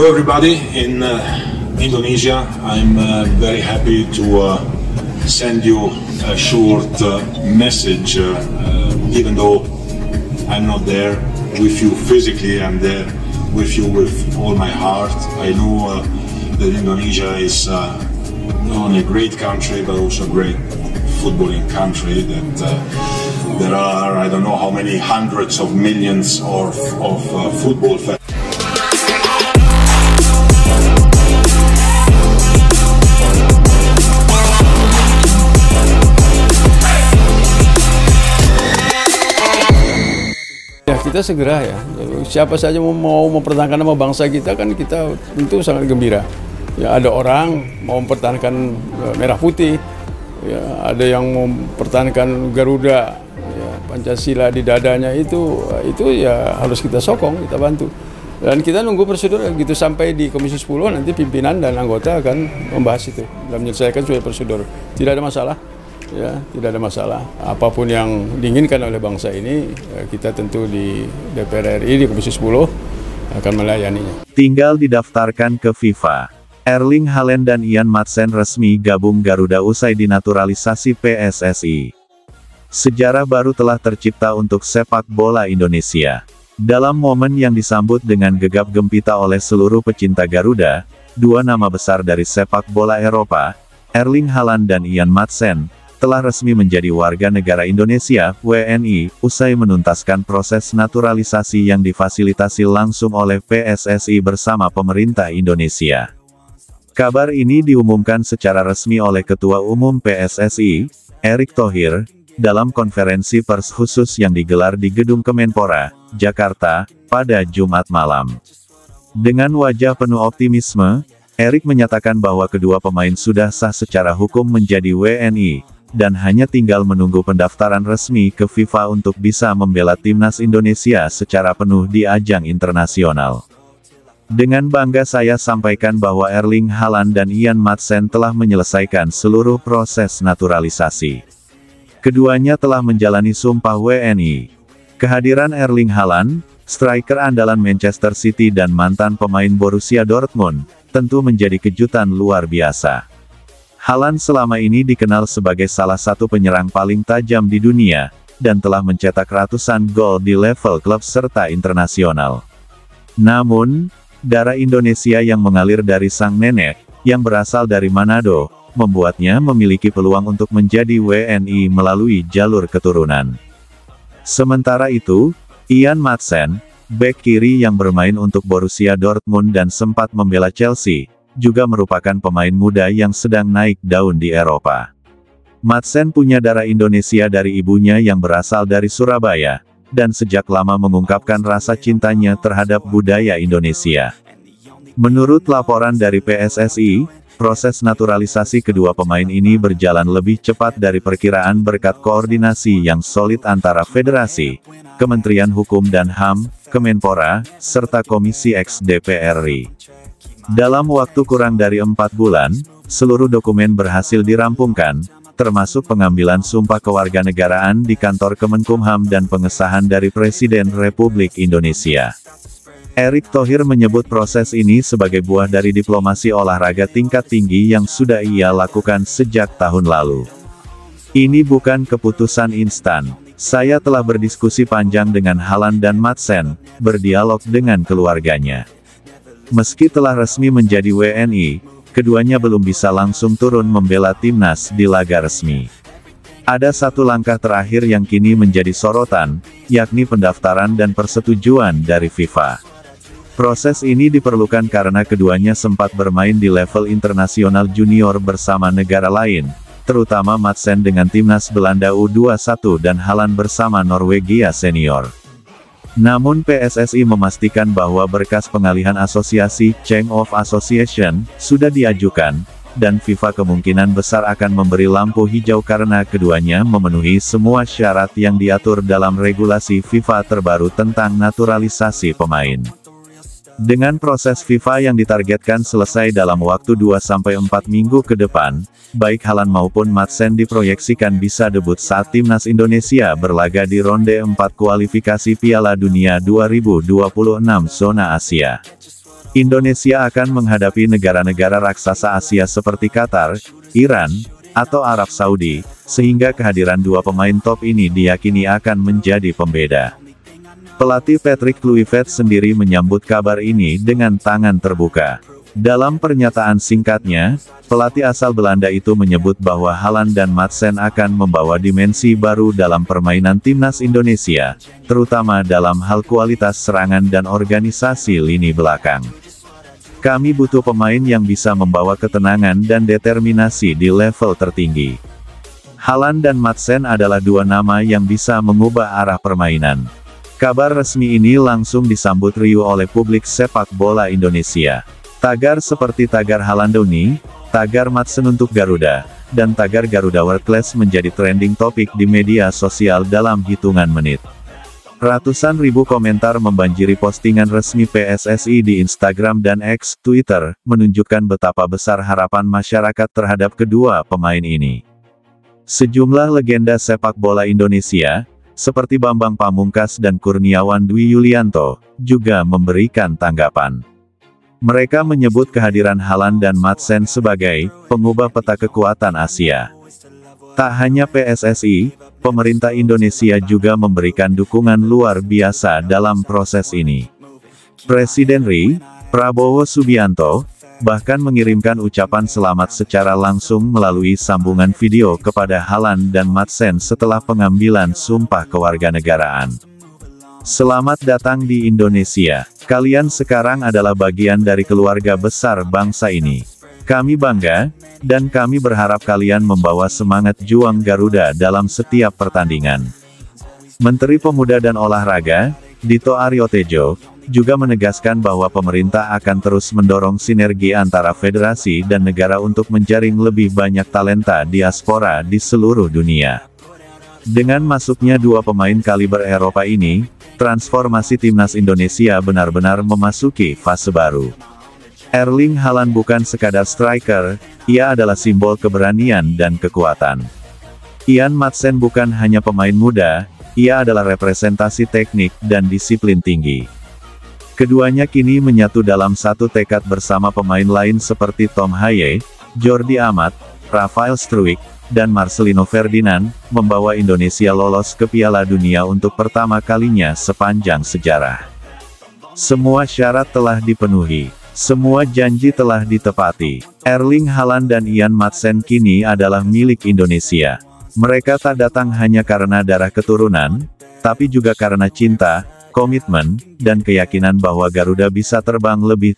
Hello everybody in Indonesia. I'm very happy to send you a short message, even though I'm not there with you physically. I'm there with you with all my heart. I know that Indonesia is not only a great country but also a great footballing country, that there are, I don't know how many hundreds of millions of football fans. Ya, kita segera ya, siapa saja mau mempertahankan nama bangsa kita, kan kita tentu sangat gembira. Ya, ada orang mau mempertahankan merah putih, ya, ada yang mau mempertahankan Garuda, ya, Pancasila di dadanya, itu ya harus kita sokong, kita bantu. Dan kita nunggu prosedur gitu sampai di Komisi 10, nanti pimpinan dan anggota akan membahas itu dan menyelesaikan sesuai prosedur. Tidak ada masalah. Ya, tidak ada masalah. Apapun yang diinginkan oleh bangsa ini, kita tentu di DPR RI, di Komisi 10 akan melayaninya. Tinggal didaftarkan ke FIFA. Erling Haaland dan Ian Maatsen resmi gabung Garuda usai dinaturalisasi PSSI. Sejarah baru telah tercipta untuk sepak bola Indonesia. Dalam momen yang disambut dengan gegap gempita oleh seluruh pecinta Garuda, dua nama besar dari sepak bola Eropa, Erling Haaland dan Ian Maatsen, telah resmi menjadi warga negara Indonesia, WNI, usai menuntaskan proses naturalisasi yang difasilitasi langsung oleh PSSI bersama pemerintah Indonesia. Kabar ini diumumkan secara resmi oleh Ketua Umum PSSI, Erick Thohir, dalam konferensi pers khusus yang digelar di Gedung Kemenpora, Jakarta, pada Jumat malam. Dengan wajah penuh optimisme, Erick menyatakan bahwa kedua pemain sudah sah secara hukum menjadi WNI, dan hanya tinggal menunggu pendaftaran resmi ke FIFA untuk bisa membela timnas Indonesia secara penuh di ajang internasional. Dengan bangga saya sampaikan bahwa Erling Haaland dan Ian Maatsen telah menyelesaikan seluruh proses naturalisasi. Keduanya telah menjalani sumpah WNI. Kehadiran Erling Haaland, striker andalan Manchester City dan mantan pemain Borussia Dortmund, tentu menjadi kejutan luar biasa. Haaland selama ini dikenal sebagai salah satu penyerang paling tajam di dunia, dan telah mencetak ratusan gol di level klub serta internasional. Namun, darah Indonesia yang mengalir dari sang nenek, yang berasal dari Manado, membuatnya memiliki peluang untuk menjadi WNI melalui jalur keturunan. Sementara itu, Ian Maatsen, bek kiri yang bermain untuk Borussia Dortmund dan sempat membela Chelsea, juga merupakan pemain muda yang sedang naik daun di Eropa. Maatsen punya darah Indonesia dari ibunya yang berasal dari Surabaya, dan sejak lama mengungkapkan rasa cintanya terhadap budaya Indonesia. Menurut laporan dari PSSI, proses naturalisasi kedua pemain ini berjalan lebih cepat dari perkiraan berkat koordinasi yang solid antara Federasi, Kementerian Hukum dan HAM, Kemenpora, serta Komisi X DPR RI. Dalam waktu kurang dari 4 bulan, seluruh dokumen berhasil dirampungkan, termasuk pengambilan sumpah kewarganegaraan di kantor Kemenkumham dan pengesahan dari Presiden Republik Indonesia. Erick Thohir menyebut proses ini sebagai buah dari diplomasi olahraga tingkat tinggi yang sudah ia lakukan sejak tahun lalu. Ini bukan keputusan instan. Saya telah berdiskusi panjang dengan Haaland dan Maatsen, berdialog dengan keluarganya. Meski telah resmi menjadi WNI, keduanya belum bisa langsung turun membela timnas di laga resmi. Ada satu langkah terakhir yang kini menjadi sorotan, yakni pendaftaran dan persetujuan dari FIFA. Proses ini diperlukan karena keduanya sempat bermain di level internasional junior bersama negara lain, terutama Maatsen dengan timnas Belanda U21 dan Haaland bersama Norwegia senior. Namun PSSI memastikan bahwa berkas pengalihan asosiasi, Change of Association, sudah diajukan, dan FIFA kemungkinan besar akan memberi lampu hijau karena keduanya memenuhi semua syarat yang diatur dalam regulasi FIFA terbaru tentang naturalisasi pemain. Dengan proses FIFA yang ditargetkan selesai dalam waktu 2-4 minggu ke depan, baik Haaland maupun Maatsen diproyeksikan bisa debut saat timnas Indonesia berlaga di ronde 4 kualifikasi Piala Dunia 2026 zona Asia. Indonesia akan menghadapi negara-negara raksasa Asia seperti Qatar, Iran, atau Arab Saudi, sehingga kehadiran dua pemain top ini diyakini akan menjadi pembeda. Pelatih Patrick Kluivert sendiri menyambut kabar ini dengan tangan terbuka. Dalam pernyataan singkatnya, pelatih asal Belanda itu menyebut bahwa Haaland dan Madsen akan membawa dimensi baru dalam permainan timnas Indonesia, terutama dalam hal kualitas serangan dan organisasi lini belakang. Kami butuh pemain yang bisa membawa ketenangan dan determinasi di level tertinggi. Haaland dan Madsen adalah dua nama yang bisa mengubah arah permainan. Kabar resmi ini langsung disambut riuh oleh publik sepak bola Indonesia. Tagar seperti tagar Haalandoni, tagar Madsen untuk Garuda, dan tagar Garuda World Class menjadi trending topik di media sosial dalam hitungan menit. Ratusan ribu komentar membanjiri postingan resmi PSSI di Instagram dan X, Twitter, menunjukkan betapa besar harapan masyarakat terhadap kedua pemain ini. Sejumlah legenda sepak bola Indonesia, seperti Bambang Pamungkas dan Kurniawan Dwi Yulianto, juga memberikan tanggapan. Mereka menyebut kehadiran Haaland dan Madsen sebagai pengubah peta kekuatan Asia. Tak hanya PSSI, pemerintah Indonesia juga memberikan dukungan luar biasa dalam proses ini. Presiden RI, Prabowo Subianto, bahkan mengirimkan ucapan selamat secara langsung melalui sambungan video kepada Haaland dan Madsen setelah pengambilan sumpah kewarganegaraan. Selamat datang di Indonesia. Kalian sekarang adalah bagian dari keluarga besar bangsa ini. Kami bangga, dan kami berharap kalian membawa semangat juang Garuda dalam setiap pertandingan. Menteri Pemuda dan Olahraga, Dito Aryo Tejo, juga menegaskan bahwa pemerintah akan terus mendorong sinergi antara federasi dan negara untuk menjaring lebih banyak talenta diaspora di seluruh dunia. Dengan masuknya dua pemain kaliber Eropa ini, transformasi timnas Indonesia benar-benar memasuki fase baru. Erling Haaland bukan sekadar striker, ia adalah simbol keberanian dan kekuatan. Ian Madsen bukan hanya pemain muda, ia adalah representasi teknik dan disiplin tinggi. Keduanya kini menyatu dalam satu tekad bersama pemain lain seperti Tom Haye, Jordi Amat, Rafael Struijk, dan Marcelino Ferdinand, membawa Indonesia lolos ke Piala Dunia untuk pertama kalinya sepanjang sejarah. Semua syarat telah dipenuhi. Semua janji telah ditepati. Erling Haaland dan Ian Madsen kini adalah milik Indonesia. Mereka tak datang hanya karena darah keturunan, tapi juga karena cinta, komitmen, dan keyakinan bahwa Garuda bisa terbang lebih